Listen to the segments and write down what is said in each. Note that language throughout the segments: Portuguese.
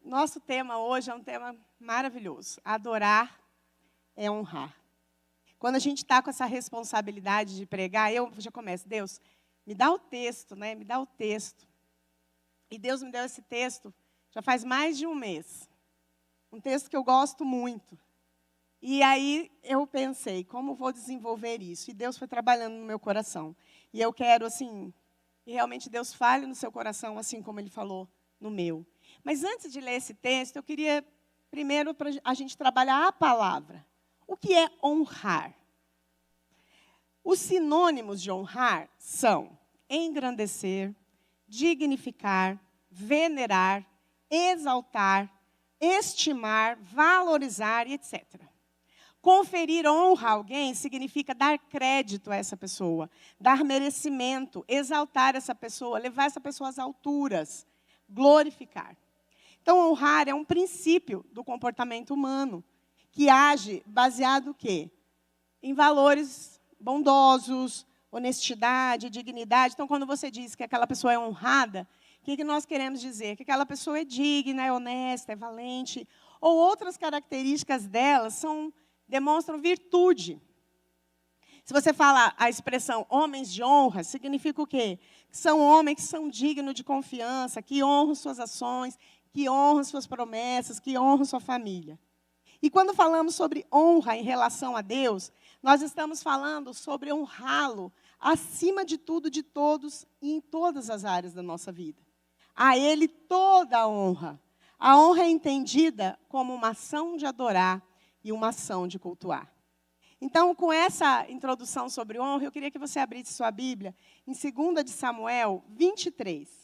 Nosso tema hoje é um tema maravilhoso. Adorar é honrar. Quando a gente está com essa responsabilidade de pregar, eu já começo, Deus, me dá o texto, né? Me dá o texto. E Deus me deu esse texto já faz mais de um mês. Um texto que eu gosto muito. E aí eu pensei, como vou desenvolver isso? E Deus foi trabalhando no meu coração. E eu quero, assim, que realmente Deus fale no seu coração, assim como Ele falou no meu. Mas antes de ler esse texto, eu queria, primeiro, para a gente trabalhar a palavra. O que é honrar? Os sinônimos de honrar são engrandecer, dignificar, venerar, exaltar, estimar, valorizar e etc. Conferir honra a alguém significa dar crédito a essa pessoa, dar merecimento, exaltar essa pessoa, levar essa pessoa às alturas, glorificar. Então, honrar é um princípio do comportamento humano, que age baseado no quê? Em valores bondosos, honestidade, dignidade. Então, quando você diz que aquela pessoa é honrada, o que nós queremos dizer? Que aquela pessoa é digna, é honesta, é valente. Ou outras características dela demonstram virtude. Se você fala a expressão homens de honra, significa o quê? Que são homens que são dignos de confiança, que honram suas ações, que honram suas promessas, que honram sua família. E quando falamos sobre honra em relação a Deus, nós estamos falando sobre honrá-lo acima de tudo, de todos e em todas as áreas da nossa vida. A Ele toda a honra. A honra é entendida como uma ação de adorar e uma ação de cultuar. Então, com essa introdução sobre honra, eu queria que você abrisse sua Bíblia em 2 de Samuel 23.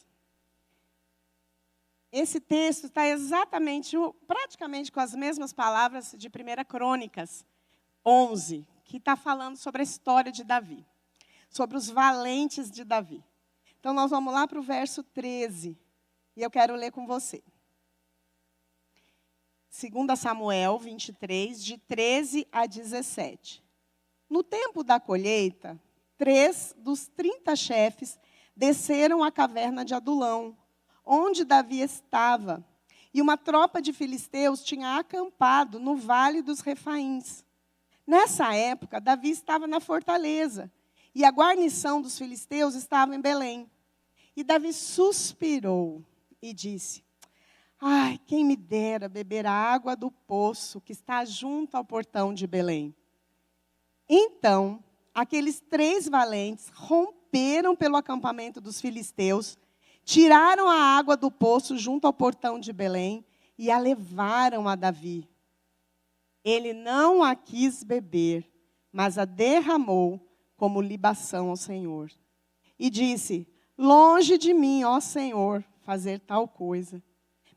Esse texto está praticamente com as mesmas palavras de 1 Crônicas 11, que está falando sobre a história de Davi, sobre os valentes de Davi. Então, nós vamos lá para o verso 13, e eu quero ler com você. 2 Samuel 23, de 13 a 17. No tempo da colheita, 3 dos 30 chefes desceram à caverna de Adulão, onde Davi estava, e uma tropa de filisteus tinha acampado no vale dos Refaíns. Nessa época, Davi estava na fortaleza, e a guarnição dos filisteus estava em Belém. E Davi suspirou e disse: ai, quem me dera beber a água do poço que está junto ao portão de Belém. Então, aqueles 3 valentes romperam pelo acampamento dos filisteus, tiraram a água do poço junto ao portão de Belém e a levaram a Davi. Ele não a quis beber, mas a derramou como libação ao Senhor. E disse: longe de mim, ó Senhor, fazer tal coisa.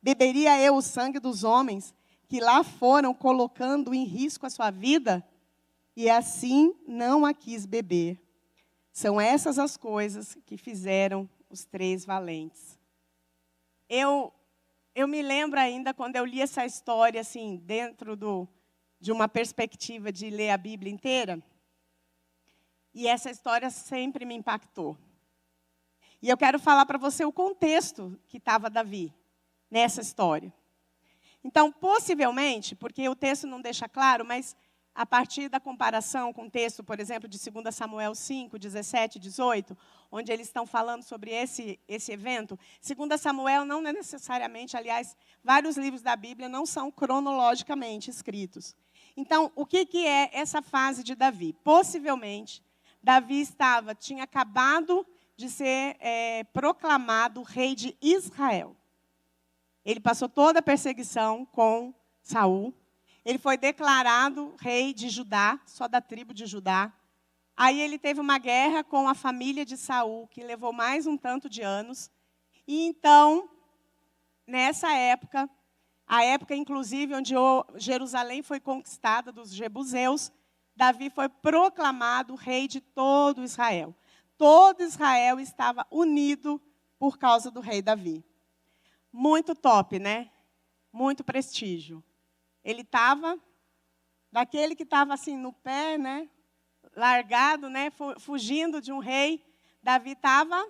Beberia eu o sangue dos homens que lá foram colocando em risco a sua vida? E assim não a quis beber. São essas as coisas que fizeram os 3 valentes. Eu me lembro ainda quando eu li essa história, assim, dentro de uma perspectiva de ler a Bíblia inteira. E essa história sempre me impactou. E eu quero falar para você o contexto que estava Davi nessa história. Então, possivelmente, porque o texto não deixa claro, mas a partir da comparação com o texto, por exemplo, de 2 Samuel 5, 17 e 18, onde eles estão falando sobre esse evento, 2 Samuel não é necessariamente, aliás, vários livros da Bíblia não são cronologicamente escritos. Então, o que é essa fase de Davi? Possivelmente, Davi tinha acabado de ser proclamado rei de Israel. Ele passou toda a perseguição com Saul. Ele foi declarado rei de Judá, só da tribo de Judá. Aí ele teve uma guerra com a família de Saul, que levou mais um tanto de anos. E então, nessa época, a época inclusive onde Jerusalém foi conquistada dos jebuseus, Davi foi proclamado rei de todo Israel. Todo Israel estava unido por causa do rei Davi. Muito top, né? Muito prestígio. Ele estava, daquele que estava assim no pé, né? Largado, né? Fugindo de um rei. Davi estava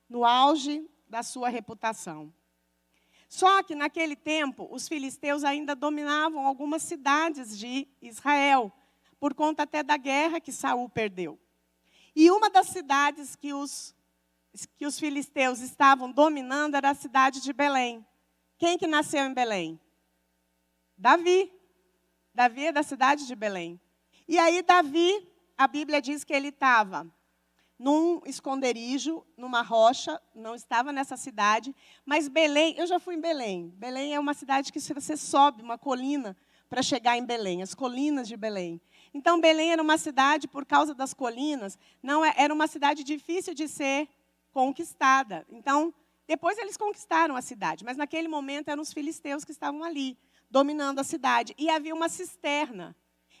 no auge da sua reputação. Só que naquele tempo, os filisteus ainda dominavam algumas cidades de Israel, por conta até da guerra que Saul perdeu. E uma das cidades que os filisteus estavam dominando era a cidade de Belém. Quem que nasceu em Belém? Davi. Davi é da cidade de Belém. E aí Davi, a Bíblia diz que ele estava num esconderijo, numa rocha, não estava nessa cidade, mas Belém, eu já fui em Belém. Belém é uma cidade que você sobe uma colina para chegar em Belém, as colinas de Belém. Então, Belém era uma cidade, por causa das colinas, era uma cidade difícil de ser conquistada. Então, depois eles conquistaram a cidade, mas naquele momento eram os filisteus que estavam ali, dominando a cidade. E havia uma cisterna.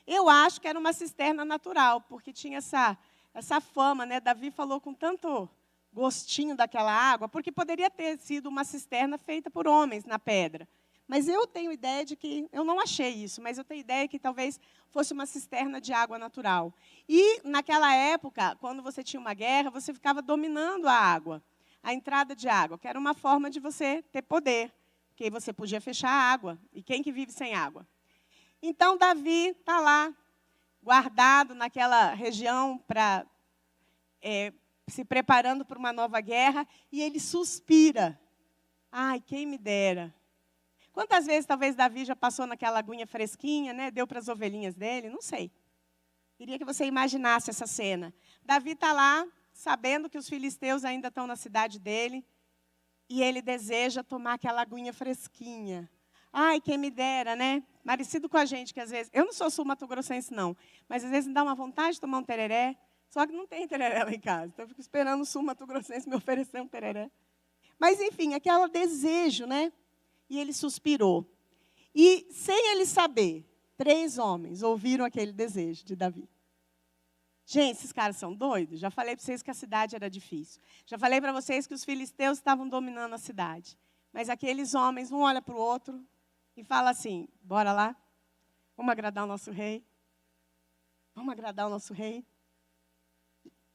Eu acho que era uma cisterna natural, porque tinha essa fama, né? Davi falou com tanto gostinho daquela água, porque poderia ter sido uma cisterna feita por homens na pedra. Mas eu tenho ideia de que, eu não achei isso, mas eu tenho ideia que talvez fosse uma cisterna de água natural. E naquela época, quando você tinha uma guerra, você ficava dominando a água, a entrada de água, que era uma forma de você ter poder, porque você podia fechar a água. E quem que vive sem água? Então, Davi está lá, guardado naquela região, se preparando para uma nova guerra, e ele suspira. Ai, quem me dera. Quantas vezes talvez Davi já passou naquela aguinha fresquinha, né? Deu para as ovelhinhas dele? Não sei. Queria que você imaginasse essa cena. Davi está lá, sabendo que os filisteus ainda estão na cidade dele, e ele deseja tomar aquela aguinha fresquinha. Ai, quem me dera, né? Parecido com a gente, que às vezes... Eu não sou sul-mato-grossense, não. Mas às vezes me dá uma vontade de tomar um tereré. Só que não tem tereré lá em casa. Então eu fico esperando o sul-mato-grossense me oferecer um tereré. Mas, enfim, aquele desejo, né? E ele suspirou. E, sem ele saber, 3 homens ouviram aquele desejo de Davi. Gente, esses caras são doidos. Já falei para vocês que a cidade era difícil. Já falei para vocês que os filisteus estavam dominando a cidade. Mas aqueles homens, um olha para o outro e fala assim, bora lá, vamos agradar o nosso rei. Vamos agradar o nosso rei.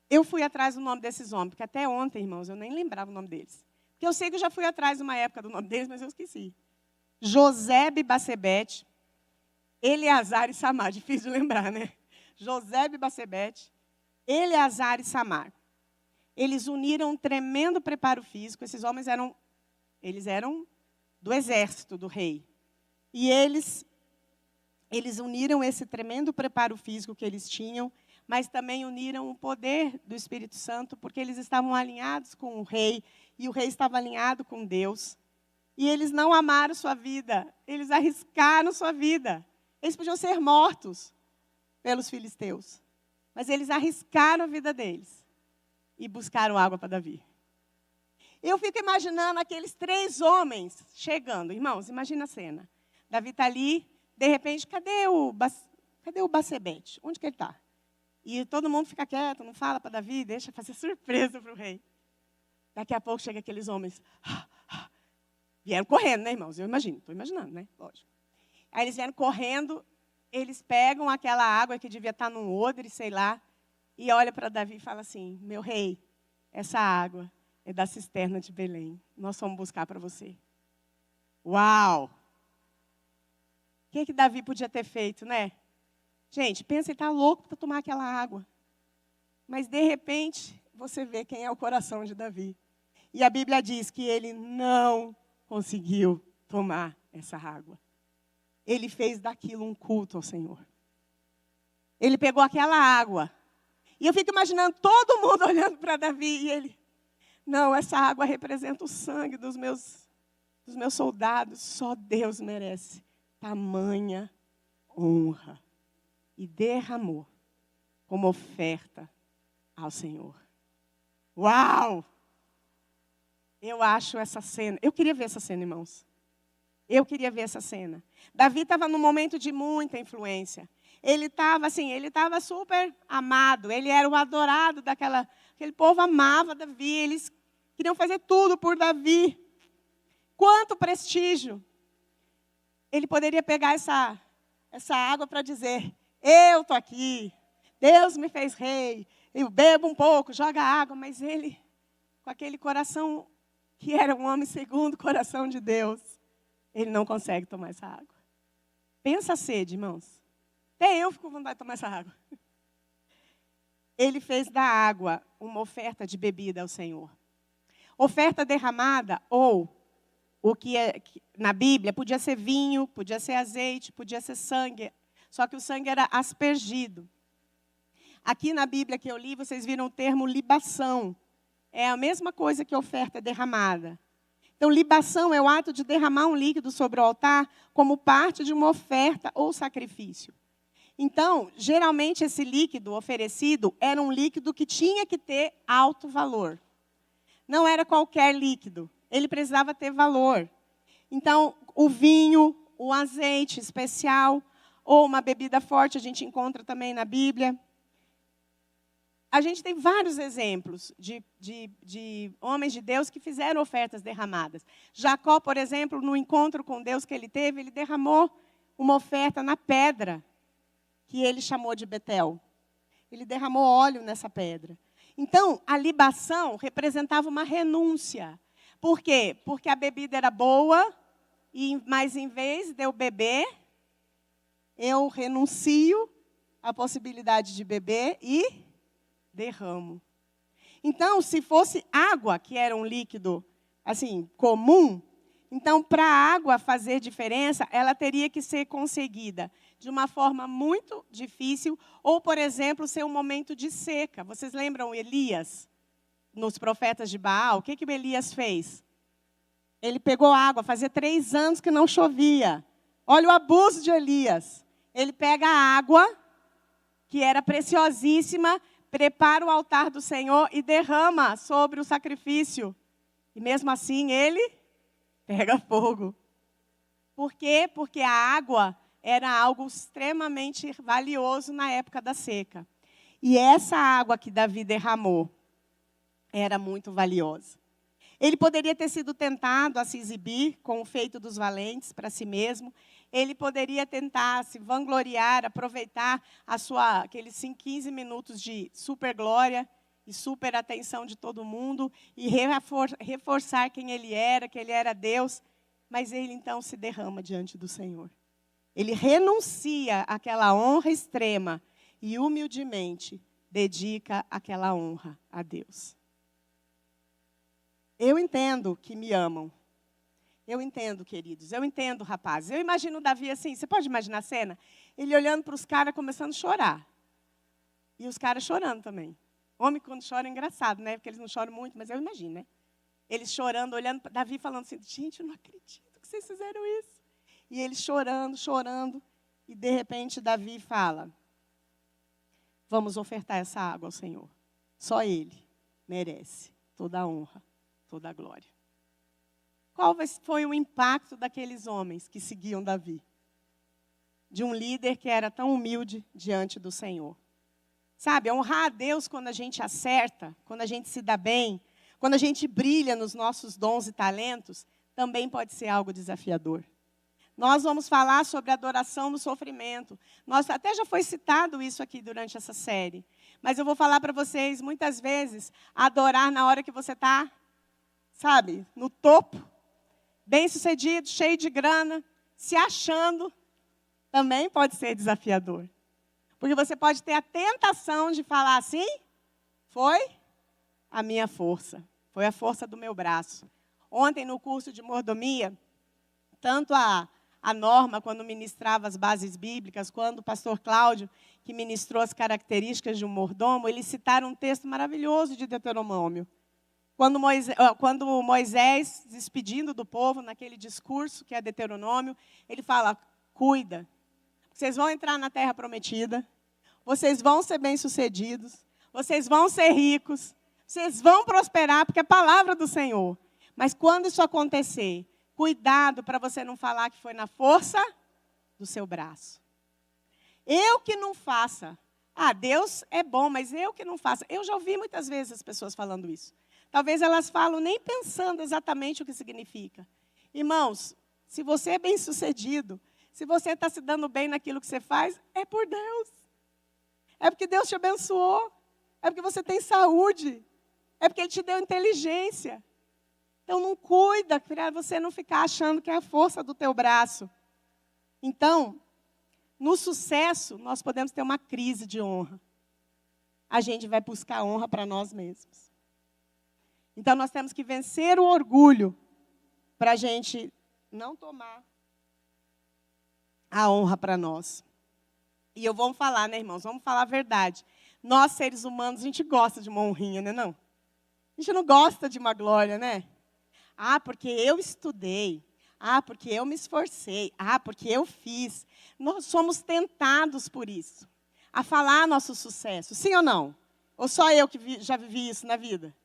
Eu fui atrás do nome desses homens, porque até ontem, irmãos, eu nem lembrava o nome deles. Porque eu sei que eu já fui atrás de uma época do nome deles, mas eu esqueci. Josebe e Basebete, Eleazar e Samar. Difícil de lembrar, né? Josebe e Basebete, Eleazar e Samar. Eles uniram um tremendo preparo físico. Esses homens eram do exército do rei. E eles uniram esse tremendo preparo físico que eles tinham, mas também uniram o poder do Espírito Santo, porque eles estavam alinhados com o rei, e o rei estava alinhado com Deus. E eles não amaram sua vida, eles arriscaram sua vida. Eles podiam ser mortos pelos filisteus, mas eles arriscaram a vida deles e buscaram água para Davi. Eu fico imaginando aqueles 3 homens chegando. Irmãos, imagina a cena. Davi está ali, de repente, cadê o Basebete? Onde que ele está? E todo mundo fica quieto, não fala para Davi, deixa fazer surpresa para o rei. Daqui a pouco chega aqueles homens. Vieram correndo, né, irmãos? Eu imagino, estou imaginando, né? Lógico. Aí eles vieram correndo, eles pegam aquela água que devia estar num odre, sei lá, e olha para Davi e fala assim, meu rei, essa água é da cisterna de Belém. Nós vamos buscar para você. Uau! O que Davi podia ter feito, né? Gente, pensa, ele está louco para tomar aquela água. Mas, de repente, você vê quem é o coração de Davi. E a Bíblia diz que ele não conseguiu tomar essa água. Ele fez daquilo um culto ao Senhor. Ele pegou aquela água. E eu fico imaginando todo mundo olhando para Davi e ele... Não, essa água representa o sangue dos meus soldados. Só Deus merece tamanha honra. E derramou como oferta ao Senhor. Uau! Eu acho essa cena. Eu queria ver essa cena, irmãos. Eu queria ver essa cena. Davi estava num momento de muita influência. Ele estava super amado. Ele era o adorado aquele povo amava Davi. Eles queriam fazer tudo por Davi. Quanto prestígio. Ele poderia pegar essa água para dizer, eu estou aqui, Deus me fez rei, eu bebo um pouco, joga água, mas ele, com aquele coração que era um homem segundo o coração de Deus, ele não consegue tomar essa água. Pensa a sede, irmãos. Até eu fico com vontade de tomar essa água. Ele fez da água uma oferta de bebida ao Senhor. Oferta derramada, ou o que na Bíblia podia ser vinho, podia ser azeite, podia ser sangue. Só que o sangue era aspergido. Aqui na Bíblia que eu li, vocês viram o termo libação. É a mesma coisa que oferta derramada. Então, libação é o ato de derramar um líquido sobre o altar como parte de uma oferta ou sacrifício. Então, geralmente esse líquido oferecido era um líquido que tinha que ter alto valor. Não era qualquer líquido, ele precisava ter valor. Então, o vinho, o azeite especial, ou uma bebida forte, a gente encontra também na Bíblia. A gente tem vários exemplos de homens de Deus que fizeram ofertas derramadas. Jacó, por exemplo, no encontro com Deus que ele teve, ele derramou uma oferta na pedra, que ele chamou de Betel. Ele derramou óleo nessa pedra. Então, a libação representava uma renúncia. Por quê? Porque a bebida era boa, mas em vez de eu beber, eu renuncio à possibilidade de beber e derramo. Então, se fosse água, que era um líquido assim comum, então, para a água fazer diferença, ela teria que ser conseguida de uma forma muito difícil, ou, por exemplo, ser um momento de seca. Vocês lembram Elias, nos profetas de Baal? O que Elias fez? Ele pegou água, fazia 3 anos que não chovia. Olha o abuso de Elias. Ele pega a água, que era preciosíssima, prepara o altar do Senhor e derrama sobre o sacrifício. E mesmo assim, ele pega fogo. Por quê? Porque a água era algo extremamente valioso na época da seca. E essa água que Davi derramou era muito valiosa. Ele poderia ter sido tentado a se exibir com o feito dos valentes para si mesmo. Ele poderia tentar se vangloriar, aproveitar aqueles 15 minutos de super glória e super atenção de todo mundo e reforçar quem ele era, que ele era Deus. Mas ele então se derrama diante do Senhor. Ele renuncia àquela honra extrema e humildemente dedica aquela honra a Deus. Eu entendo que me amam. Eu entendo, queridos. Eu entendo, rapazes. Eu imagino o Davi assim. Você pode imaginar a cena? Ele olhando para os caras, começando a chorar. E os caras chorando também. Homem, quando chora, é engraçado, né? Porque eles não choram muito, mas eu imagino, né? Eles chorando, olhando para Davi, falando assim, gente, eu não acredito que vocês fizeram isso. E eles chorando, chorando. E, de repente, Davi fala, vamos ofertar essa água ao Senhor. Só Ele merece toda a honra, toda a glória. Qual foi o impacto daqueles homens que seguiam Davi? De um líder que era tão humilde diante do Senhor. Sabe, honrar a Deus quando a gente acerta, quando a gente se dá bem, quando a gente brilha nos nossos dons e talentos, também pode ser algo desafiador. Nós vamos falar sobre adoração no sofrimento. Até já foi citado isso aqui durante essa série. Mas eu vou falar para vocês, muitas vezes, adorar na hora que você está, sabe, no topo, bem-sucedido, cheio de grana, se achando, também pode ser desafiador. Porque você pode ter a tentação de falar assim, foi a minha força, foi a força do meu braço. Ontem, no curso de mordomia, tanto a Norma, quando ministrava as bases bíblicas, quando o pastor Cláudio, que ministrou as características de um mordomo, eles citaram um texto maravilhoso de Deuteronômio. Quando Moisés, despedindo do povo, naquele discurso que é Deuteronômio, ele fala, cuida, vocês vão entrar na terra prometida, vocês vão ser bem-sucedidos, vocês vão ser ricos, vocês vão prosperar, porque é a palavra do Senhor. Mas quando isso acontecer, cuidado para você não falar que foi na força do seu braço. Eu que não faça. Deus é bom, mas eu que não faça. Eu já ouvi muitas vezes as pessoas falando isso. Talvez elas falam nem pensando exatamente o que significa. Irmãos, se você é bem-sucedido, se você está se dando bem naquilo que você faz, é por Deus. É porque Deus te abençoou. É porque você tem saúde. É porque Ele te deu inteligência. Então, não cuida para você não ficar achando que é a força do teu braço. Então, no sucesso, nós podemos ter uma crise de honra. A gente vai buscar honra para nós mesmos. Então, nós temos que vencer o orgulho para a gente não tomar a honra para nós. E eu vou falar, né, irmãos? Vamos falar a verdade. Nós, seres humanos, a gente gosta de uma honrinha, né, não? A gente não gosta de uma glória, né? Ah, porque eu estudei. Ah, porque eu me esforcei. Ah, porque eu fiz. Nós somos tentados por isso. A falar nosso sucesso. Sim ou não? Ou só eu que já vivi isso na vida?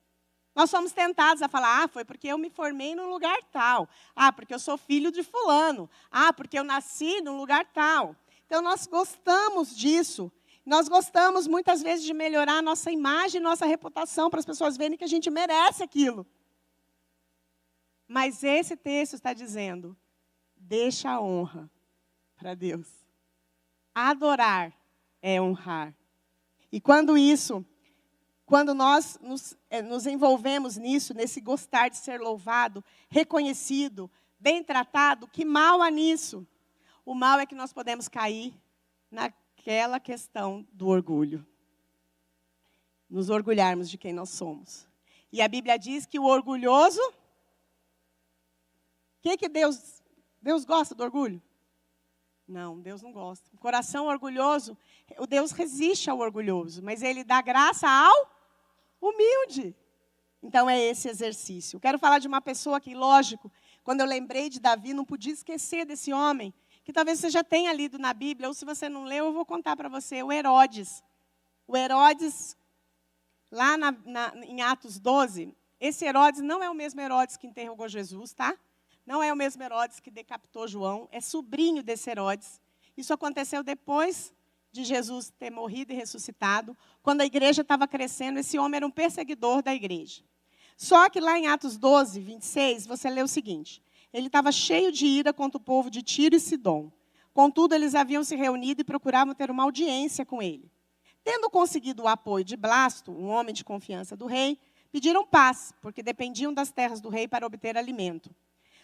Nós somos tentados a falar, foi porque eu me formei num lugar tal. Ah, porque eu sou filho de fulano. Ah, porque eu nasci num lugar tal. Então, nós gostamos disso. Nós gostamos, muitas vezes, de melhorar a nossa imagem, nossa reputação, para as pessoas verem que a gente merece aquilo. Mas esse texto está dizendo, deixa a honra para Deus. Adorar é honrar. E quando nós nos envolvemos nisso, nesse gostar de ser louvado, reconhecido, bem tratado, que mal há nisso? O mal é que nós podemos cair naquela questão do orgulho. Nos orgulharmos de quem nós somos. E a Bíblia diz que o orgulhoso... que Deus gosta do orgulho? Não, Deus não gosta. O coração orgulhoso, o Deus resiste ao orgulhoso, mas Ele dá graça ao humilde. Então, é esse exercício. Eu quero falar de uma pessoa que, lógico, quando eu lembrei de Davi, não podia esquecer desse homem, que talvez você já tenha lido na Bíblia, ou se você não leu, eu vou contar para você, o Herodes. O Herodes, lá em Atos 12, esse Herodes não é o mesmo Herodes que interrogou Jesus, tá? Não é o mesmo Herodes que decapitou João, é sobrinho desse Herodes. Isso aconteceu depois de Jesus ter morrido e ressuscitado. Quando a igreja estava crescendo, esse homem era um perseguidor da igreja. Só que lá em Atos 12, 26, você lê o seguinte. Ele estava cheio de ira contra o povo de Tiro e Sidom. Contudo, eles haviam se reunido e procuravam ter uma audiência com ele. Tendo conseguido o apoio de Blasto, um homem de confiança do rei, pediram paz, porque dependiam das terras do rei para obter alimento.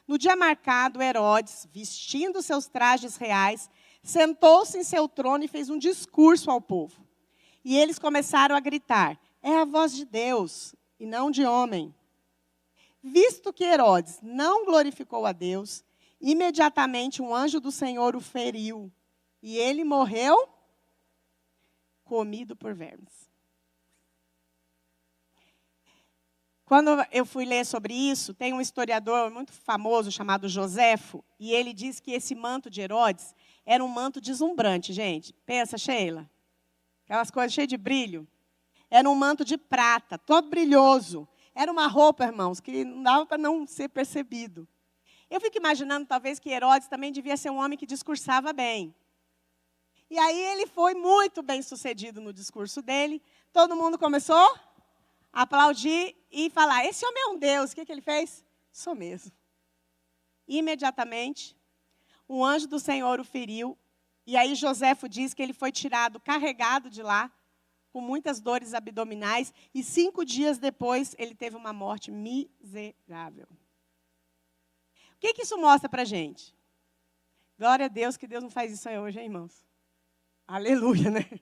No dia marcado, Herodes, vestindo seus trajes reais, sentou-se em seu trono e fez um discurso ao povo. E eles começaram a gritar, é a voz de Deus e não de homem. Visto que Herodes não glorificou a Deus, imediatamente um anjo do Senhor o feriu. E ele morreu comido por vermes. Quando eu fui ler sobre isso, tem um historiador muito famoso chamado Joséfo, e ele diz que esse manto de Herodes era um manto deslumbrante, gente. Pensa, Sheila, aquelas coisas cheias de brilho. Era um manto de prata, todo brilhoso. Era uma roupa, irmãos, que não dava para não ser percebido. Eu fico imaginando, talvez, que Herodes também devia ser um homem que discursava bem. E aí ele foi muito bem sucedido no discurso dele. Todo mundo começou a aplaudir e falar, esse homem é um Deus. O que ele fez? Sou mesmo. Imediatamente, um anjo do Senhor o feriu. E aí Joséfo diz que ele foi tirado, carregado de lá, com muitas dores abdominais. E 5 dias depois, ele teve uma morte miserável. O que isso mostra para a gente? Glória a Deus que Deus não faz isso aí hoje, hein, irmãos? Aleluia, né?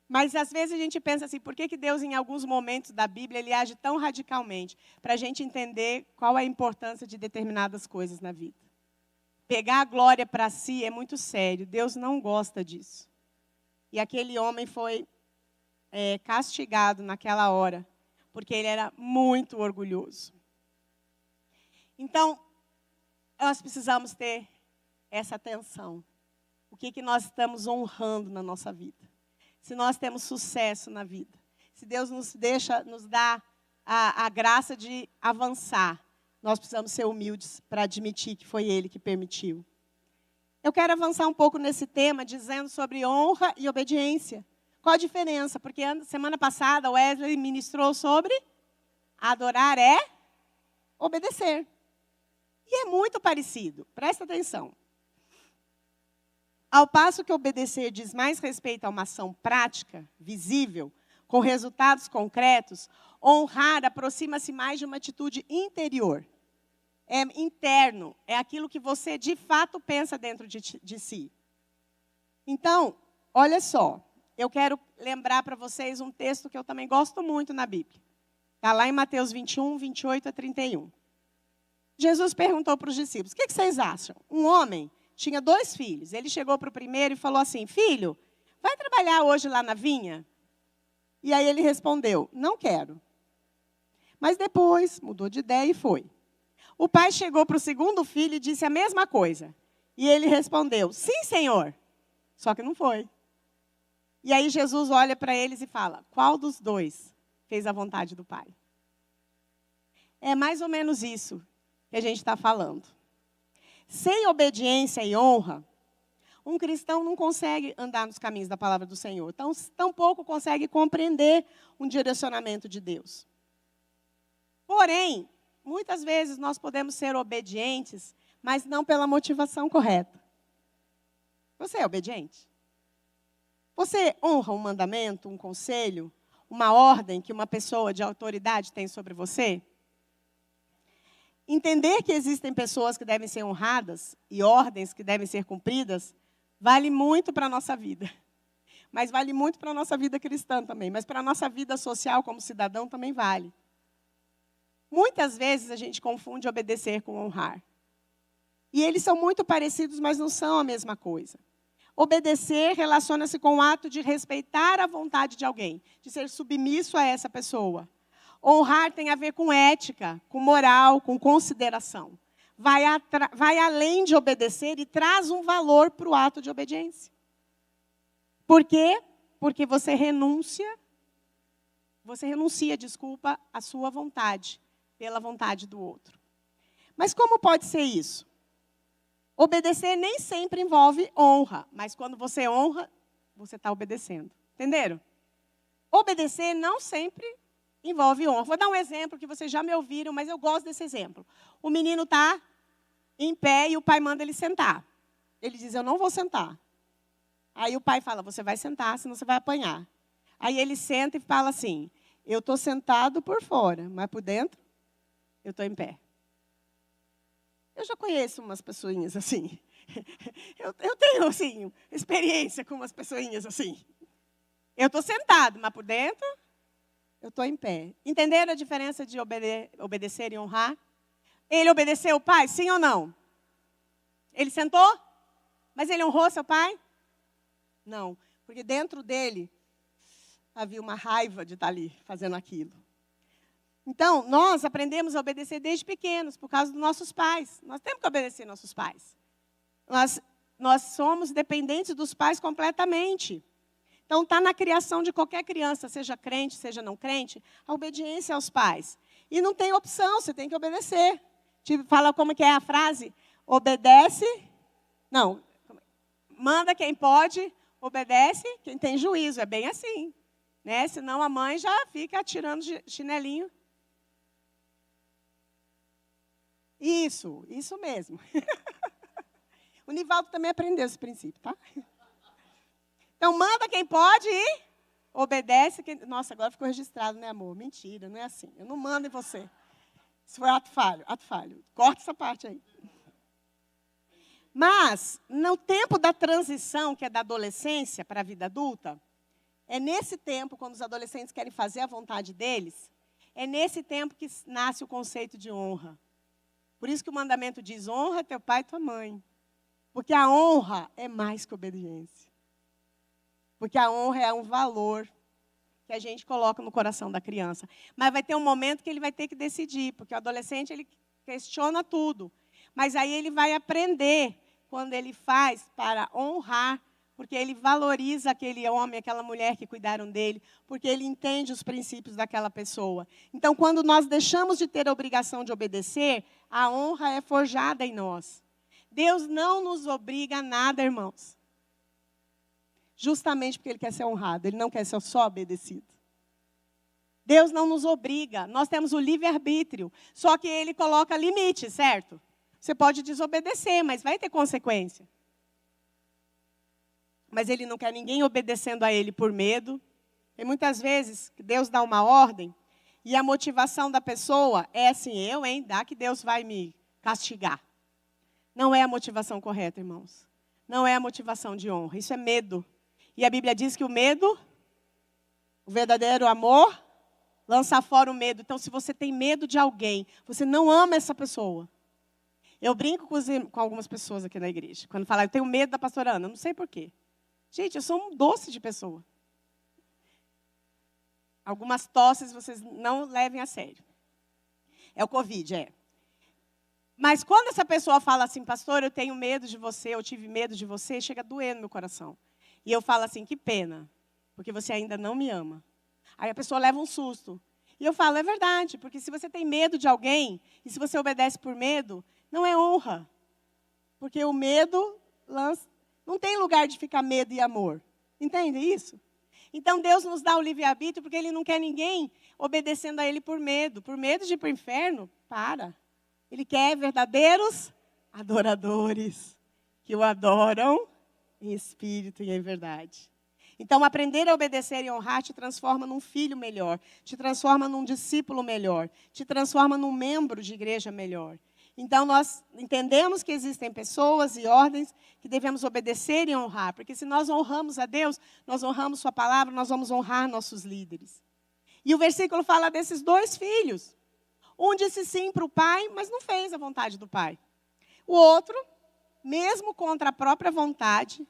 Mas, às vezes, a gente pensa assim, por que Deus, em alguns momentos da Bíblia, ele age tão radicalmente? Para a gente entender qual é a importância de determinadas coisas na vida. Pegar a glória para si é muito sério. Deus não gosta disso. E aquele homem foi castigado naquela hora, porque ele era muito orgulhoso. Então, nós precisamos ter essa atenção. O que nós estamos honrando na nossa vida? Se nós temos sucesso na vida, se Deus nos dá a graça de avançar, nós precisamos ser humildes para admitir que foi Ele que permitiu. Eu quero avançar um pouco nesse tema, dizendo sobre honra e obediência. Qual a diferença? Porque semana passada o Wesley ministrou sobre adorar é obedecer. E é muito parecido, presta atenção. Ao passo que obedecer diz mais respeito a uma ação prática, visível, com resultados concretos, Honrar aproxima-se mais de uma atitude interior. É interno, é aquilo que você de fato pensa dentro de si. Então, olha só, eu quero lembrar para vocês um texto que eu também gosto muito na Bíblia. Está lá em Mateus 21, 28 a 31. Jesus perguntou para os discípulos, o que vocês acham? Um homem tinha 2 filhos. Ele chegou para o primeiro e falou assim, filho, vai trabalhar hoje lá na vinha? E aí ele respondeu, não quero. Mas depois mudou de ideia e foi. O pai chegou para o segundo filho e disse a mesma coisa. E ele respondeu, sim, Senhor. Só que não foi. E aí Jesus olha para eles e fala, qual dos 2 fez a vontade do pai? É mais ou menos isso que a gente está falando. Sem obediência e honra, um cristão não consegue andar nos caminhos da palavra do Senhor. Tampouco consegue compreender um direcionamento de Deus. Porém, muitas vezes nós podemos ser obedientes, mas não pela motivação correta. Você é obediente? Você honra um mandamento, um conselho, uma ordem que uma pessoa de autoridade tem sobre você? Entender que existem pessoas que devem ser honradas e ordens que devem ser cumpridas, vale muito para a nossa vida. Mas vale muito para a nossa vida cristã também. Mas para a nossa vida social como cidadão também vale. Muitas vezes a gente confunde obedecer com honrar. E eles são muito parecidos, mas não são a mesma coisa. Obedecer relaciona-se com o ato de respeitar a vontade de alguém, de ser submisso a essa pessoa. Honrar tem a ver com ética, com moral, com consideração. Vai além de obedecer e traz um valor para o ato de obediência. Por quê? Porque você renuncia, à sua vontade, pela vontade do outro. Mas como pode ser isso? Obedecer nem sempre envolve honra, mas quando você honra, você está obedecendo. Entenderam? Obedecer não sempre envolve honra. Vou dar um exemplo que vocês já me ouviram, mas eu gosto desse exemplo. O menino está em pé e o pai manda ele sentar. Ele diz, eu não vou sentar. Aí o pai fala, você vai sentar, senão você vai apanhar. Aí ele senta e fala assim, eu estou sentado por fora, mas por dentro eu estou em pé. Eu já conheço umas pessoinhas assim. Eu tenho, assim, experiência com umas pessoinhas assim. Eu estou sentado, mas por dentro eu estou em pé. Entenderam a diferença de obedecer e honrar? Ele obedeceu o pai, sim ou não? Ele sentou? Mas ele honrou seu pai? Não, porque dentro dele havia uma raiva de estar ali fazendo aquilo. Então, nós aprendemos a obedecer desde pequenos, por causa dos nossos pais. Nós temos que obedecer nossos pais. Nós somos dependentes dos pais completamente. Então, está na criação de qualquer criança, seja crente, seja não crente, a obediência aos pais. E não tem opção, você tem que obedecer. Fala como que é a frase? Obedece, não, manda quem pode, obedece quem tem juízo. É bem assim. Né? Senão a mãe já fica atirando chinelinho. Isso mesmo. O Nivaldo também aprendeu esse princípio, tá? Então, manda quem pode e obedece quem... Nossa, agora ficou registrado, né, amor? Mentira, não é assim. Eu não mando em você. Isso foi ato falho. Corta essa parte aí. Mas, no tempo da transição, que é da adolescência para a vida adulta, é nesse tempo, quando os adolescentes querem fazer a vontade deles, é nesse tempo que nasce o conceito de honra. Por isso que o mandamento diz, honra teu pai e tua mãe. Porque a honra é mais que obediência. Porque a honra é um valor que a gente coloca no coração da criança. Mas vai ter um momento que ele vai ter que decidir, porque o adolescente ele questiona tudo. Mas aí ele vai aprender quando ele faz para honrar, porque ele valoriza aquele homem, aquela mulher que cuidaram dele, porque ele entende os princípios daquela pessoa. Então, quando nós deixamos de ter a obrigação de obedecer, a honra é forjada em nós. Deus não nos obriga a nada, irmãos. Justamente porque Ele quer ser honrado, Ele não quer ser só obedecido. Deus não nos obriga, nós temos o livre-arbítrio, só que Ele coloca limite, certo? Você pode desobedecer, mas vai ter consequência. Mas Ele não quer ninguém obedecendo a Ele por medo. E muitas vezes, Deus dá uma ordem, e a motivação da pessoa é assim, dá que Deus vai me castigar. Não é a motivação correta, irmãos. Não é a motivação de honra, isso é medo. E a Bíblia diz que o medo, o verdadeiro amor, lança fora o medo. Então, se você tem medo de alguém, você não ama essa pessoa. Eu brinco com algumas pessoas aqui na igreja. Quando falam, eu tenho medo da pastora Ana, eu não sei por quê. Gente, eu sou um doce de pessoa. Algumas tosses vocês não levem a sério. É o Covid, Mas quando essa pessoa fala assim, pastor, eu tenho medo de você, eu tive medo de você, chega a doer no meu coração. E eu falo assim, que pena, porque você ainda não me ama. Aí a pessoa leva um susto. E eu falo, é verdade, porque se você tem medo de alguém, e se você obedece por medo, não é honra. Porque o medo não tem lugar de ficar medo e amor. Entende isso? Então Deus nos dá o livre-arbítrio porque Ele não quer ninguém obedecendo a Ele por medo. Por medo de ir para o inferno, para. Ele quer verdadeiros adoradores, que o adoram em espírito e em verdade. Então, aprender a obedecer e honrar te transforma num filho melhor, te transforma num discípulo melhor, te transforma num membro de igreja melhor. Então, nós entendemos que existem pessoas e ordens que devemos obedecer e honrar, porque se nós honramos a Deus, nós honramos sua palavra, nós vamos honrar nossos líderes. E o versículo fala desses dois filhos. Um disse sim para o pai, mas não fez a vontade do pai. O outro, mesmo contra a própria vontade,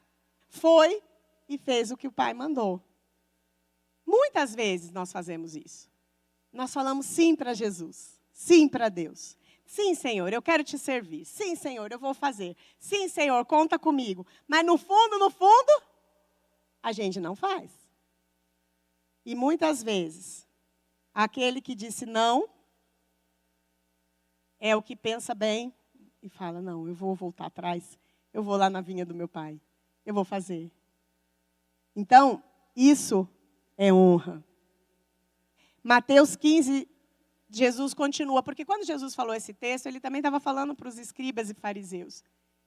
foi e fez o que o pai mandou. Muitas vezes nós fazemos isso. Nós falamos sim para Jesus, sim para Deus. Sim, Senhor, eu quero te servir. Sim, Senhor, eu vou fazer. Sim, Senhor, conta comigo. Mas no fundo, a gente não faz. E muitas vezes, aquele que disse não, é o que pensa bem e fala, não, eu vou voltar atrás, eu vou lá na vinha do meu pai, eu vou fazer. Então, isso é honra. Mateus 15, Jesus continua, porque quando Jesus falou esse texto, ele também estava falando para os escribas e fariseus.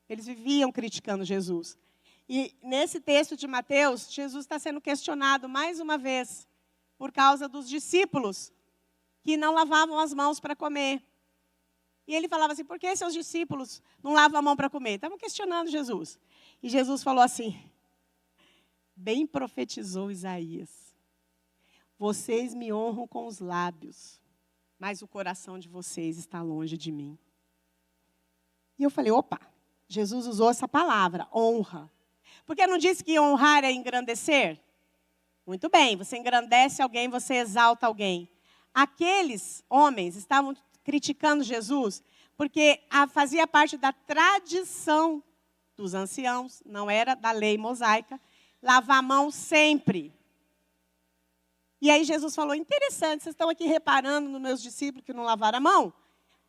Eles viviam criticando Jesus. E nesse texto de Mateus, Jesus está sendo questionado mais uma vez por causa dos discípulos que não lavavam as mãos para comer. E ele falava assim, por que seus discípulos não lavam a mão para comer? Estavam questionando Jesus. E Jesus falou assim, bem profetizou Isaías, vocês me honram com os lábios, mas o coração de vocês está longe de mim. E eu falei, opa, Jesus usou essa palavra, honra. Porque não disse que honrar é engrandecer? Muito bem, você engrandece alguém, você exalta alguém. Aqueles homens estavam criticando Jesus porque fazia parte da tradição dos anciãos, não era da lei mosaica, lavar a mão sempre. E aí Jesus falou, interessante, vocês estão aqui reparando nos meus discípulos que não lavaram a mão,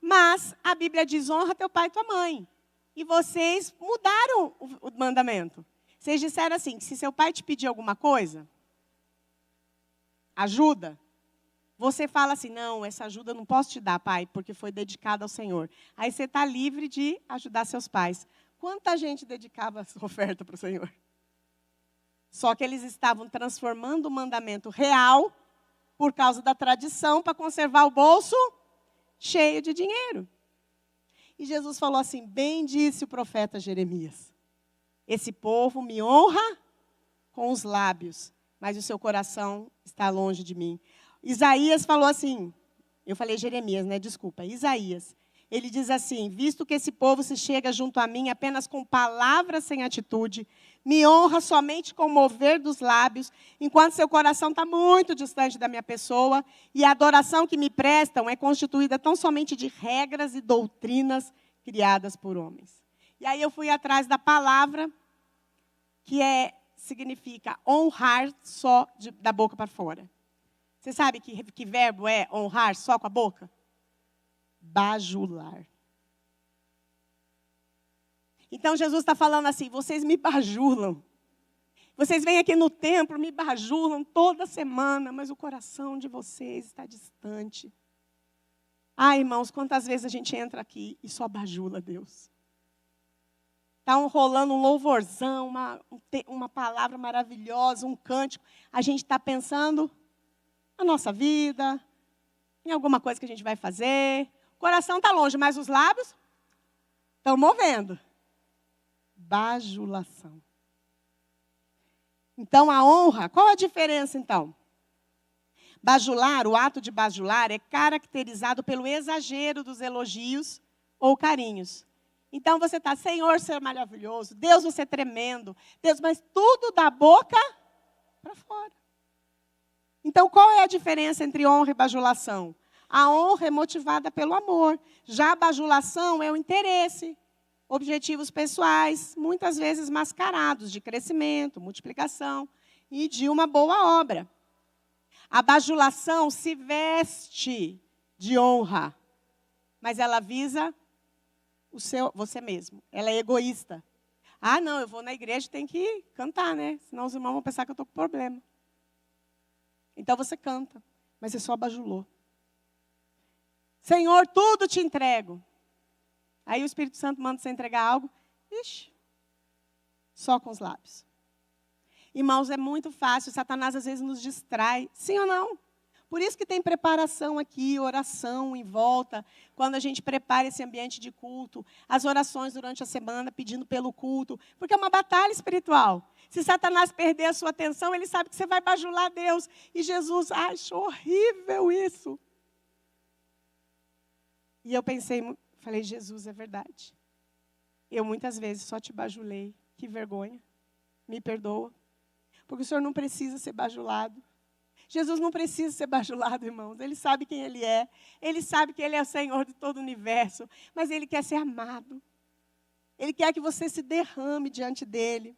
mas a Bíblia diz, honra teu pai e tua mãe. E vocês mudaram o mandamento. Vocês disseram assim, que se seu pai te pedir alguma coisa, ajuda, você fala assim, não, essa ajuda eu não posso te dar, pai, porque foi dedicada ao Senhor. Aí você está livre de ajudar seus pais. Quanta gente dedicava essa oferta para o Senhor? Só que eles estavam transformando o mandamento real por causa da tradição para conservar o bolso cheio de dinheiro. E Jesus falou assim, bem disse o profeta Jeremias, esse povo me honra com os lábios, mas o seu coração está longe de mim. Isaías falou assim, eu falei Jeremias, né? Desculpa, Isaías. Ele diz assim, visto que esse povo se chega junto a mim apenas com palavras sem atitude, me honra somente com o mover dos lábios, enquanto seu coração está muito distante da minha pessoa, e a adoração que me prestam é constituída tão somente de regras e doutrinas criadas por homens. E aí eu fui atrás da palavra, que significa honrar só da boca para fora. Você sabe que verbo é honrar só com a boca? Bajular. Então Jesus está falando assim, vocês me bajulam. Vocês vêm aqui no templo, me bajulam toda semana, mas o coração de vocês está distante. Ah, irmãos, quantas vezes a gente entra aqui e só bajula Deus. Está rolando um louvorzão, uma palavra maravilhosa, um cântico. A gente está pensando na nossa vida, em alguma coisa que a gente vai fazer. O coração está longe, mas os lábios estão movendo. Bajulação. Então, a honra, qual a diferença, então? Bajular, o ato de bajular, é caracterizado pelo exagero dos elogios ou carinhos. Então, você está, Senhor, você é maravilhoso, Deus, você é tremendo, Deus, mas tudo da boca para fora. Então, qual é a diferença entre honra e bajulação? A honra é motivada pelo amor. Já a bajulação é o interesse, objetivos pessoais, muitas vezes mascarados de crescimento, multiplicação e de uma boa obra. A bajulação se veste de honra, mas ela visa você mesmo. Ela é egoísta. Ah, não, eu vou na igreja e tenho que cantar, né? Senão os irmãos vão pensar que eu estou com problema. Então você canta, mas você só bajulou. Senhor, tudo te entrego. Aí o Espírito Santo manda você entregar algo. Ixi, só com os lábios. Irmãos, é muito fácil. Satanás às vezes nos distrai. Sim ou não? Por isso que tem preparação aqui, oração em volta. Quando a gente prepara esse ambiente de culto. As orações durante a semana pedindo pelo culto. Porque é uma batalha espiritual. Se Satanás perder a sua atenção, ele sabe que você vai bajular Deus. E Jesus acha horrível isso. E eu pensei, falei, Jesus, é verdade. Eu muitas vezes só te bajulei. Que vergonha. Me perdoa. Porque o Senhor não precisa ser bajulado. Jesus não precisa ser bajulado, irmãos. Ele sabe quem Ele é. Ele sabe que Ele é o Senhor de todo o universo. Mas Ele quer ser amado. Ele quer que você se derrame diante dEle.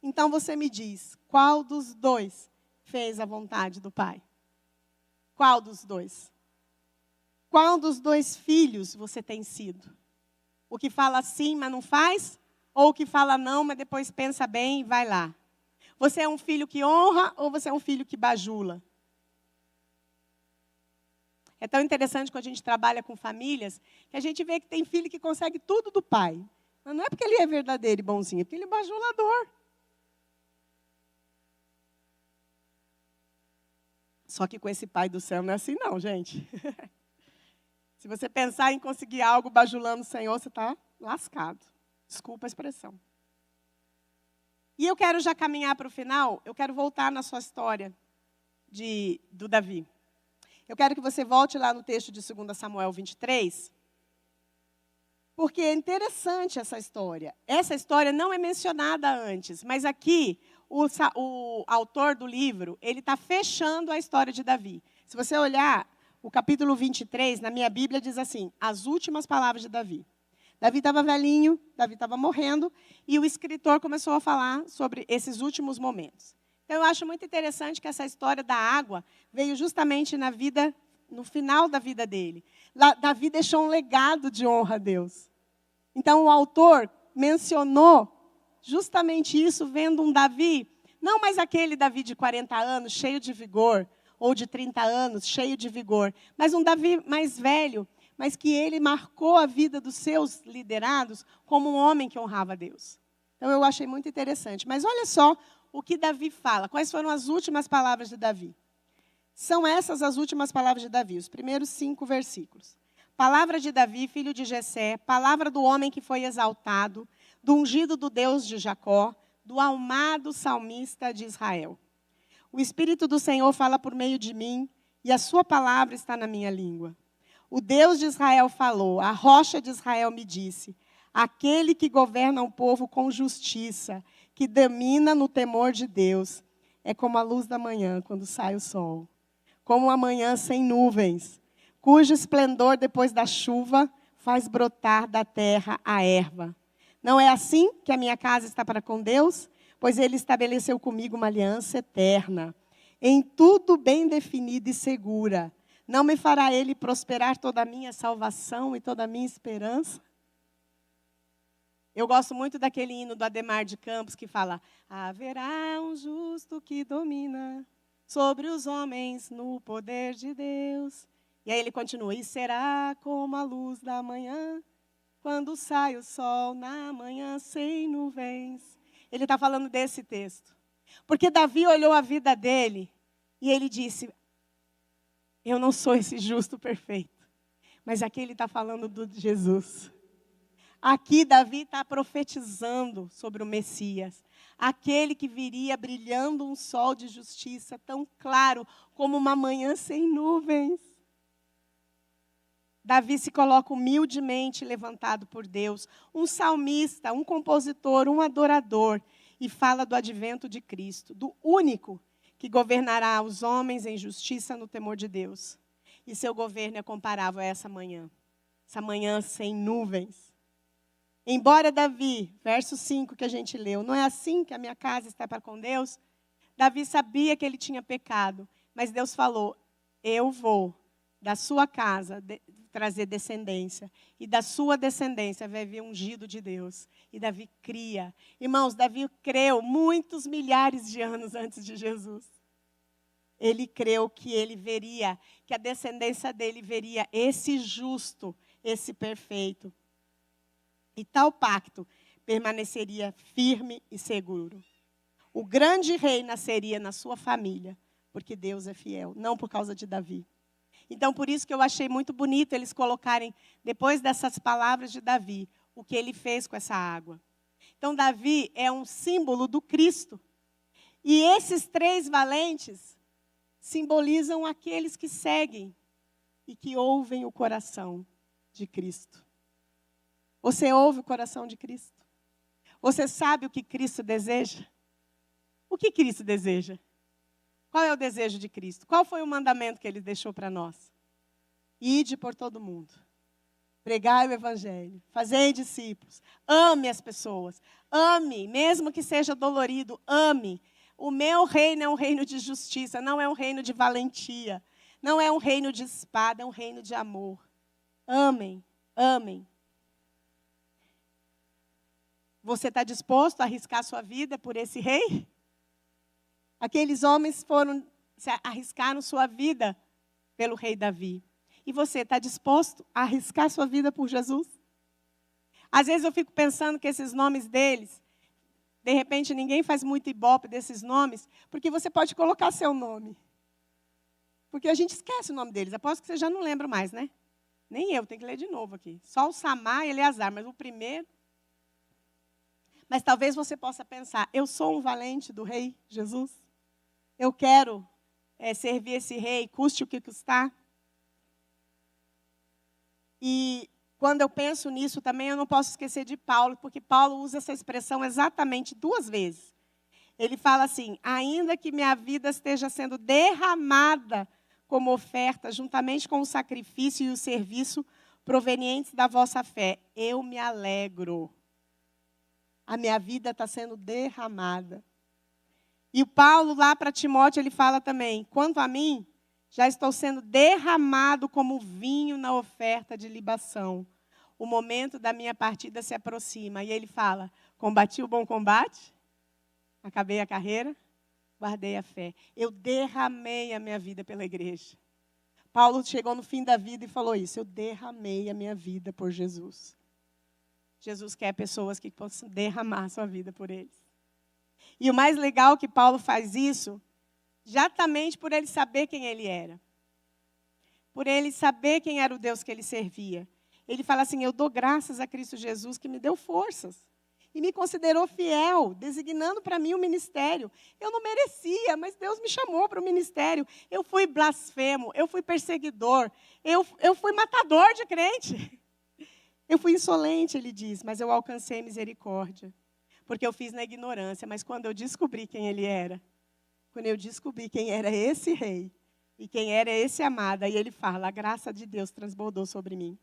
Então você me diz, qual dos dois fez a vontade do Pai? Qual dos dois? Qual dos dois filhos você tem sido? O que fala sim, mas não faz? Ou o que fala não, mas depois pensa bem e vai lá? Você é um filho que honra ou você é um filho que bajula? É tão interessante quando a gente trabalha com famílias, que a gente vê que tem filho que consegue tudo do pai. Mas não é porque ele é verdadeiro e bonzinho, é porque ele é bajulador. Só que com esse pai do céu não é assim não, gente. Se você pensar em conseguir algo bajulando o Senhor, você está lascado. Desculpa a expressão. E eu quero já caminhar para o final, eu quero voltar na sua história do Davi. Eu quero que você volte lá no texto de 2 Samuel 23, porque é interessante essa história. Essa história não é mencionada antes, mas aqui o autor do livro, ele está fechando a história de Davi. Se você olhar o capítulo 23, na minha Bíblia diz assim, as últimas palavras de Davi. Davi estava velhinho, Davi estava morrendo, e o escritor começou a falar sobre esses últimos momentos. Então, eu acho muito interessante que essa história da água veio justamente no final da vida dele. Davi deixou um legado de honra a Deus. Então, o autor mencionou justamente isso, vendo um Davi, não mais aquele Davi de 40 anos, cheio de vigor, ou de 30 anos, cheio de vigor, mas um Davi mais velho, mas que ele marcou a vida dos seus liderados como um homem que honrava a Deus. Então, eu achei muito interessante. Mas olha só o que Davi fala. Quais foram as últimas palavras de Davi? São essas as últimas palavras de Davi, os primeiros 5 versículos. Palavra de Davi, filho de Jessé, palavra do homem que foi exaltado, do ungido do Deus de Jacó, do amado salmista de Israel. O Espírito do Senhor fala por meio de mim, e a sua palavra está na minha língua. O Deus de Israel falou, a rocha de Israel me disse, aquele que governa o povo com justiça, que domina no temor de Deus, é como a luz da manhã, quando sai o sol. Como a manhã sem nuvens, cujo esplendor depois da chuva faz brotar da terra a erva. Não é assim que a minha casa está para com Deus? Pois Ele estabeleceu comigo uma aliança eterna, em tudo bem definida e segura. Não me fará Ele prosperar toda a minha salvação e toda a minha esperança? Eu gosto muito daquele hino do Ademar de Campos que fala: haverá um justo que domina sobre os homens no poder de Deus. E aí ele continua: e será como a luz da manhã, quando sai o sol na manhã sem nuvens. Ele está falando desse texto. Porque Davi olhou a vida dele e ele disse: Eu não sou esse justo perfeito. Mas aqui ele está falando de Jesus. Aqui Davi está profetizando sobre o Messias. Aquele que viria brilhando um sol de justiça tão claro como uma manhã sem nuvens. Davi se coloca humildemente levantado por Deus. Um salmista, um compositor, um adorador. E fala do advento de Cristo, do único que governará os homens em justiça no temor de Deus. E seu governo é comparável a essa manhã sem nuvens. Embora Davi, verso 5 que a gente leu, não é assim que a minha casa está para com Deus? Davi sabia que ele tinha pecado, mas Deus falou, eu vou da sua casa trazer descendência, e da sua descendência vai vir ungido de Deus. E Davi cria. Irmãos, Davi creu muitos milhares de anos antes de Jesus. Ele creu que ele veria, que a descendência dele veria esse justo, esse perfeito. E tal pacto permaneceria firme e seguro. O grande rei nasceria na sua família, porque Deus é fiel, não por causa de Davi. Então, por isso que eu achei muito bonito eles colocarem, depois dessas palavras de Davi, o que ele fez com essa água. Então, Davi é um símbolo do Cristo. E esses 3 valentes simbolizam aqueles que seguem e que ouvem o coração de Cristo. Você ouve o coração de Cristo? Você sabe o que Cristo deseja? O que Cristo deseja? Qual é o desejo de Cristo? Qual foi o mandamento que Ele deixou para nós? Ide por todo mundo. Pregai o Evangelho. Fazei discípulos. Ame as pessoas. Ame, mesmo que seja dolorido, ame. O meu reino é um reino de justiça, não é um reino de valentia. Não é um reino de espada, é um reino de amor. Amem, amem. Você está disposto a arriscar sua vida por esse rei? Aqueles homens arriscaram sua vida pelo rei Davi. E você está disposto a arriscar sua vida por Jesus? Às vezes eu fico pensando que esses nomes deles, de repente ninguém faz muito ibope desses nomes, porque você pode colocar seu nome. Porque a gente esquece o nome deles. Aposto que você já não lembra mais, né? Nem eu, tenho que ler de novo aqui. Só o Samar e Eleazar, mas o primeiro... Mas talvez você possa pensar, eu sou um valente do rei Jesus? Eu quero servir esse rei, custe o que custar. E quando eu penso nisso também, eu não posso esquecer de Paulo, porque Paulo usa essa expressão exatamente 2 vezes. Ele fala assim, ainda que minha vida esteja sendo derramada como oferta, juntamente com o sacrifício e o serviço provenientes da vossa fé, eu me alegro. A minha vida está sendo derramada. E o Paulo, lá para Timóteo, ele fala também, quanto a mim, já estou sendo derramado como vinho na oferta de libação. O momento da minha partida se aproxima. E ele fala, combati o bom combate, acabei a carreira, guardei a fé. Eu derramei a minha vida pela igreja. Paulo chegou no fim da vida e falou isso, eu derramei a minha vida por Jesus. Jesus quer pessoas que possam derramar sua vida por eles. E o mais legal é que Paulo faz isso, exatamente por ele saber quem ele era. Por ele saber quem era o Deus que ele servia. Ele fala assim, eu dou graças a Cristo Jesus que me deu forças. E me considerou fiel, designando para mim o ministério. Eu não merecia, mas Deus me chamou para o ministério. Eu fui blasfemo, eu fui perseguidor, eu fui matador de crente. Eu fui insolente, ele diz, mas eu alcancei misericórdia. Porque eu fiz na ignorância, mas quando eu descobri quem ele era, quando eu descobri quem era esse rei, e quem era esse amado, aí ele fala, a graça de Deus transbordou sobre mim.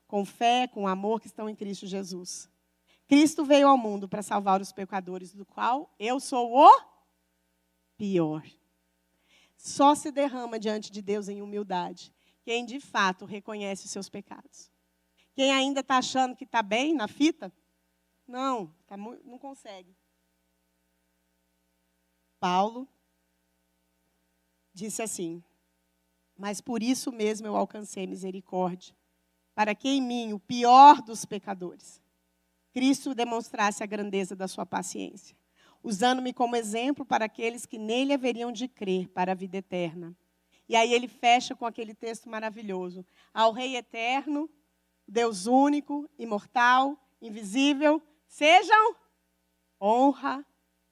Com fé, com amor que estão em Cristo Jesus. Cristo veio ao mundo para salvar os pecadores, do qual eu sou o pior. Só se derrama diante de Deus em humildade quem de fato reconhece os seus pecados. Quem ainda está achando que está bem na fita, não consegue. Paulo disse assim, mas por isso mesmo eu alcancei misericórdia, para que em mim, o pior dos pecadores, Cristo demonstrasse a grandeza da sua paciência, usando-me como exemplo para aqueles que nele haveriam de crer para a vida eterna. E aí ele fecha com aquele texto maravilhoso. Ao Rei eterno, Deus único, imortal, invisível, sejam honra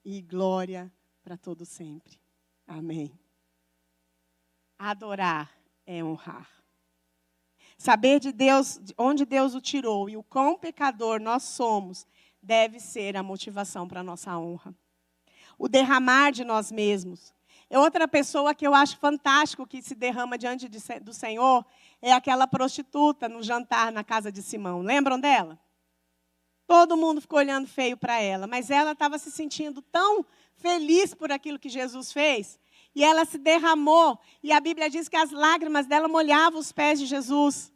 e glória para todo sempre. Amém. Adorar é honrar. Saber de Deus, de onde Deus o tirou e o quão pecador nós somos, deve ser a motivação para a nossa honra. O derramar de nós mesmos. Outra pessoa que eu acho fantástico que se derrama diante do Senhor é aquela prostituta no jantar na casa de Simão. Lembram dela? Todo mundo ficou olhando feio para ela, mas ela estava se sentindo tão feliz por aquilo que Jesus fez, e ela se derramou, e a Bíblia diz que as lágrimas dela molhavam os pés de Jesus,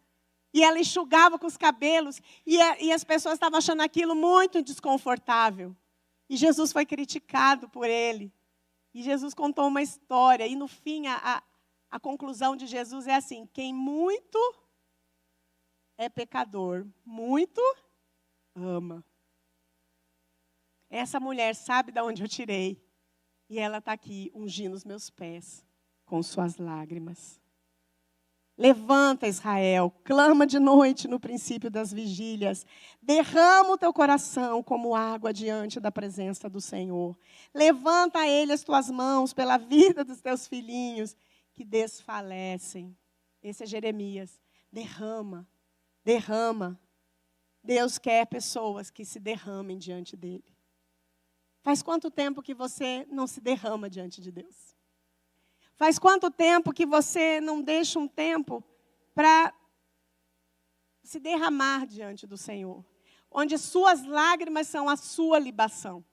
e ela enxugava com os cabelos, e as pessoas estavam achando aquilo muito desconfortável. E Jesus foi criticado por ele. E Jesus contou uma história, e no fim a conclusão de Jesus é assim: quem muito é pecador, muito ama. Essa mulher sabe de onde eu tirei. E ela está aqui ungindo os meus pés com suas lágrimas. Levanta, Israel, clama de noite no princípio das vigílias. Derrama o teu coração como água diante da presença do Senhor. Levanta a Ele as tuas mãos pela vida dos teus filhinhos que desfalecem. Esse é Jeremias. Derrama, derrama. Deus quer pessoas que se derramem diante dEle. Faz quanto tempo que você não se derrama diante de Deus? Faz quanto tempo que você não deixa um tempo para se derramar diante do Senhor? Onde suas lágrimas são a sua libação.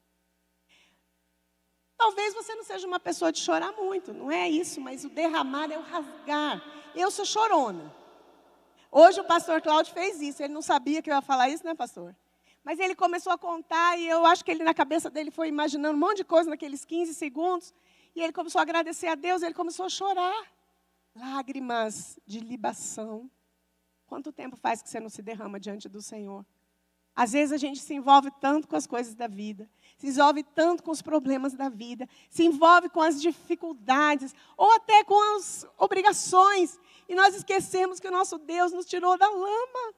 Talvez você não seja uma pessoa de chorar muito, não é isso, mas o derramar é o rasgar. Eu sou chorona. Hoje o pastor Cláudio fez isso, ele não sabia que eu ia falar isso, né, pastor? Mas ele começou a contar e eu acho que ele na cabeça dele foi imaginando um monte de coisa naqueles 15 segundos. E ele começou a agradecer a Deus, ele começou a chorar. Lágrimas de libação. Quanto tempo faz que você não se derrama diante do Senhor? Às vezes a gente se envolve tanto com as coisas da vida, se envolve tanto com os problemas da vida, se envolve com as dificuldades, ou até com as obrigações. E nós esquecemos que o nosso Deus nos tirou da lama.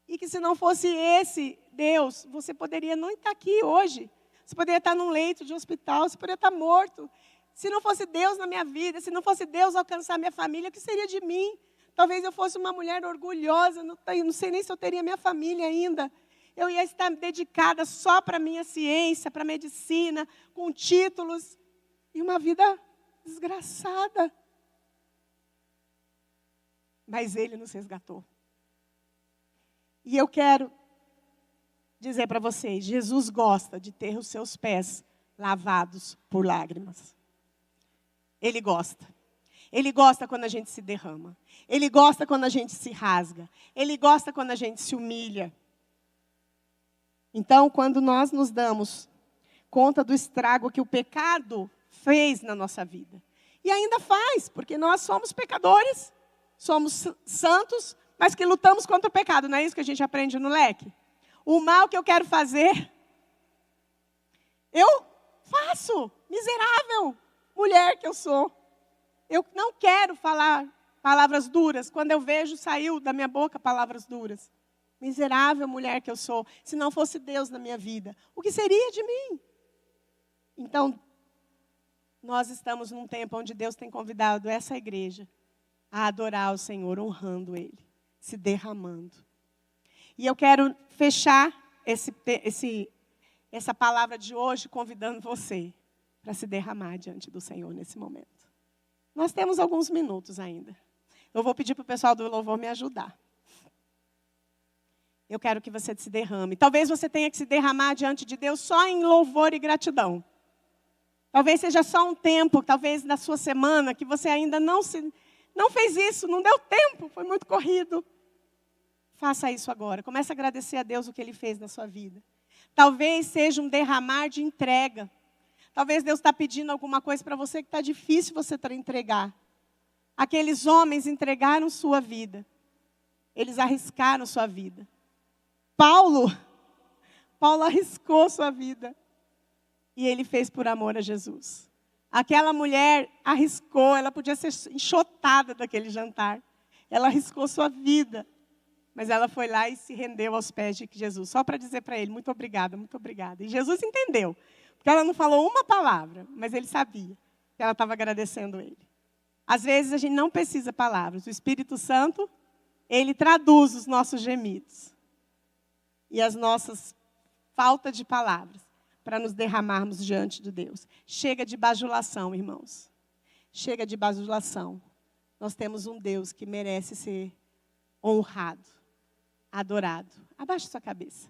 E que se não fosse esse Deus, você poderia não estar aqui hoje. Você poderia estar num leito de hospital, você poderia estar morto. Se não fosse Deus na minha vida, se não fosse Deus alcançar minha família, o que seria de mim? Talvez eu fosse uma mulher orgulhosa, não sei nem se eu teria minha família ainda. Eu ia estar dedicada só para a minha ciência, para a medicina, com títulos. E uma vida desgraçada. Mas Ele nos resgatou. E eu quero dizer para vocês, Jesus gosta de ter os seus pés lavados por lágrimas. Ele gosta. Ele gosta quando a gente se derrama. Ele gosta quando a gente se rasga. Ele gosta quando a gente se humilha. Então, quando nós nos damos conta do estrago que o pecado fez na nossa vida. E ainda faz, porque nós somos pecadores, somos santos, mas que lutamos contra o pecado. Não é isso que a gente aprende no leque? O mal que eu quero fazer, eu faço. Miserável mulher que eu sou. Eu não quero falar palavras duras. Quando eu vejo, saiu da minha boca palavras duras. Miserável mulher que eu sou. Se não fosse Deus na minha vida, o que seria de mim? Então, nós estamos num tempo onde Deus tem convidado essa igreja a adorar o Senhor, honrando Ele, se derramando. E eu quero fechar essa palavra de hoje convidando você para se derramar diante do Senhor nesse momento. Nós temos alguns minutos ainda. Eu vou pedir para o pessoal do louvor me ajudar. Eu quero que você se derrame. Talvez você tenha que se derramar diante de Deus só em louvor e gratidão. Talvez seja só um tempo, talvez na sua semana, que você ainda não fez isso, não deu tempo, foi muito corrido. Faça isso agora. Comece a agradecer a Deus o que Ele fez na sua vida. Talvez seja um derramar de entrega. Talvez Deus está pedindo alguma coisa para você que está difícil você entregar. Aqueles homens entregaram sua vida. Eles arriscaram sua vida. Paulo arriscou sua vida. E ele fez por amor a Jesus. Aquela mulher arriscou, ela podia ser enxotada daquele jantar. Ela arriscou sua vida. Mas ela foi lá e se rendeu aos pés de Jesus, só para dizer para ele, muito obrigada, muito obrigada. E Jesus entendeu, porque ela não falou uma palavra, mas ele sabia que ela estava agradecendo ele. Às vezes a gente não precisa de palavras. O Espírito Santo, ele traduz os nossos gemidos e as nossas faltas de palavras para nos derramarmos diante de Deus. Chega de bajulação, irmãos. Chega de bajulação. Nós temos um Deus que merece ser honrado, adorado. Abaixe sua cabeça.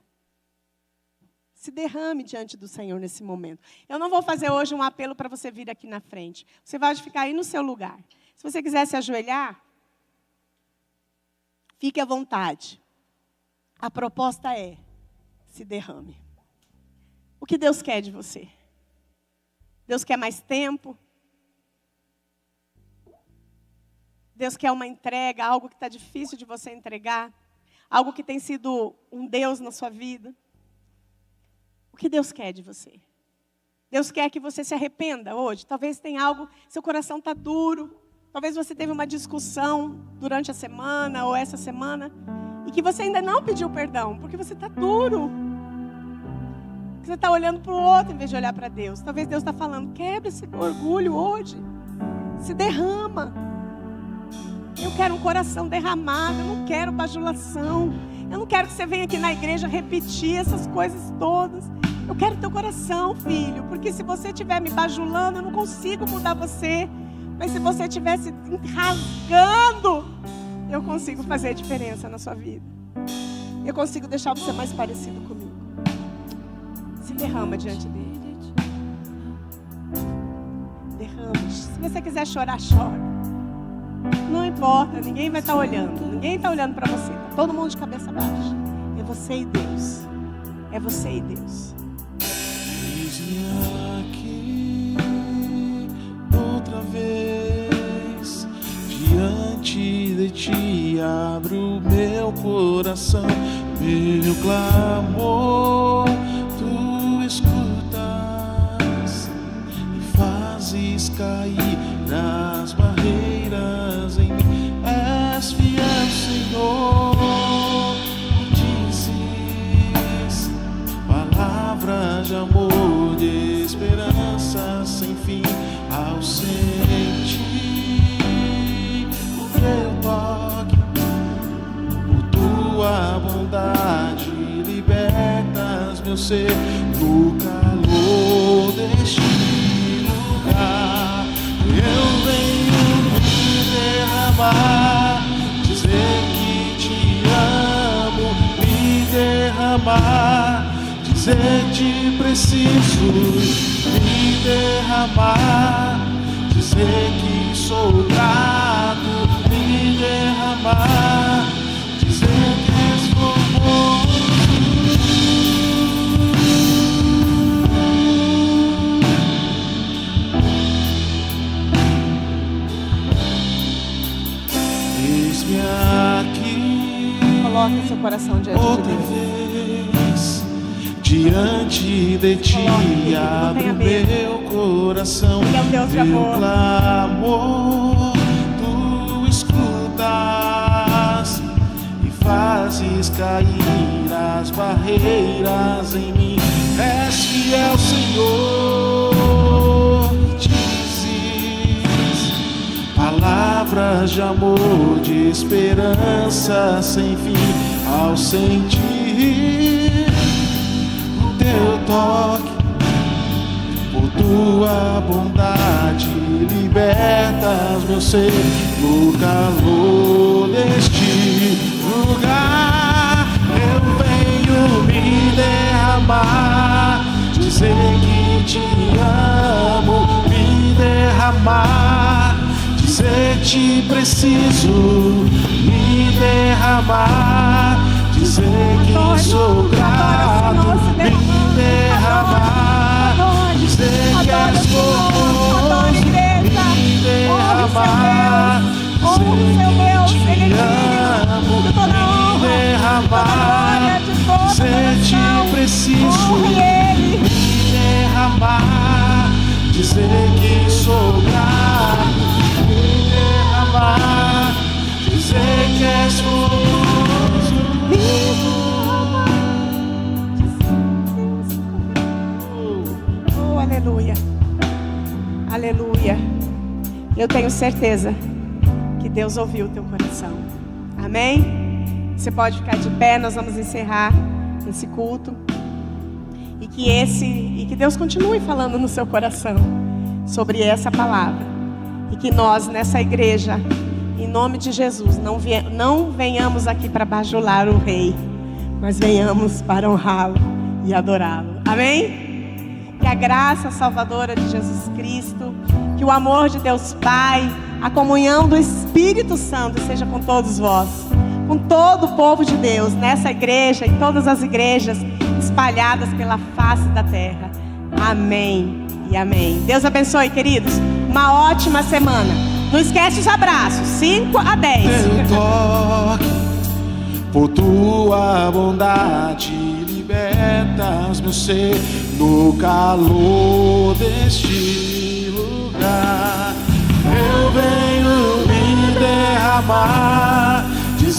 Se derrame diante do Senhor nesse momento. Eu não vou fazer hoje um apelo para você vir aqui na frente. Você vai ficar aí no seu lugar. Se você quiser se ajoelhar, fique à vontade. A proposta é, se derrame. O que Deus quer de você? Deus quer mais tempo? Deus quer uma entrega, algo que está difícil de você entregar? Algo que tem sido um Deus na sua vida? O que Deus quer de você? Deus quer que você se arrependa hoje. Talvez tenha algo, seu coração está duro. Talvez você teve uma discussão durante a semana ou essa semana. E que você ainda não pediu perdão, porque você está duro. Você está olhando para o outro em vez de olhar para Deus. Talvez Deus está falando, quebra esse orgulho hoje. Se derrama. Eu quero um coração derramado, eu não quero bajulação. Eu não quero que você venha aqui na igreja repetir essas coisas todas. Eu quero teu coração, filho. Porque se você estiver me bajulando, eu não consigo mudar você. Mas se você estiver se rasgando, eu consigo fazer diferença na sua vida. Eu consigo deixar você mais parecido comigo. Se derrama diante dele. Derrama. Se você quiser chorar, chora. Não importa, ninguém vai estar olhando. Ninguém está olhando para você. Tá todo mundo de cabeça baixa. É você e Deus. É você e Deus. Eis-me aqui outra vez. Diante de ti abro meu coração. Meu clamor tu escutas e fazes cair nas barreiras em mim. És fiel, Senhor, e dizes palavras de amor, de esperança sem fim. Ao sentir o teu toque, por tua bondade libertas meu ser no calor deste lugar. Eu venho me derramar, dizer que te amo, me derramar, dizer que preciso me derramar, dizer que sou grato, me derramar, dizer que és formoso. Eis-me aqui, Coloque seu coração diante de outra Deus. vez, diante de ti abro meu coração. Ele é um Deus de Meu amor. clamor tu escutas e fazes cair as barreiras em mim. És fiel, Senhor, dizes palavras de amor, de esperança sem fim. Ao sentir o teu toque, por tua bondade libertas meu ser no calor deste lugar. Eu venho me derramar, dizer que te amo, me derramar, dizer que preciso me derramar, dizer que sou grato, me derramar, dizer que és formoso, me derramar, dizer que te amo, me derramar, dizer que preciso me derramar, dizer que sou grato, me derramar, dizer que és formoso, me derramar. Oh, aleluia. Aleluia. Eu tenho certeza que Deus ouviu o teu coração. Amém? Você pode ficar de pé, nós vamos encerrar esse culto. E que Deus continue falando no seu coração sobre essa palavra. E que nós, nessa igreja, em nome de Jesus, não venhamos aqui para bajular o Rei, mas venhamos para honrá-lo e adorá-lo. Amém? Que a graça salvadora de Jesus Cristo, que o amor de Deus Pai, a comunhão do Espírito Santo seja com todos vós, com todo o povo de Deus, nessa igreja e todas as igrejas espalhadas pela face da terra. Amém e amém. Deus abençoe, queridos. Uma ótima semana. Não esquece os abraços, 5 a 10. Teu toque, por tua bondade, libertas meu ser no calor deste lugar. Eu venho me derramar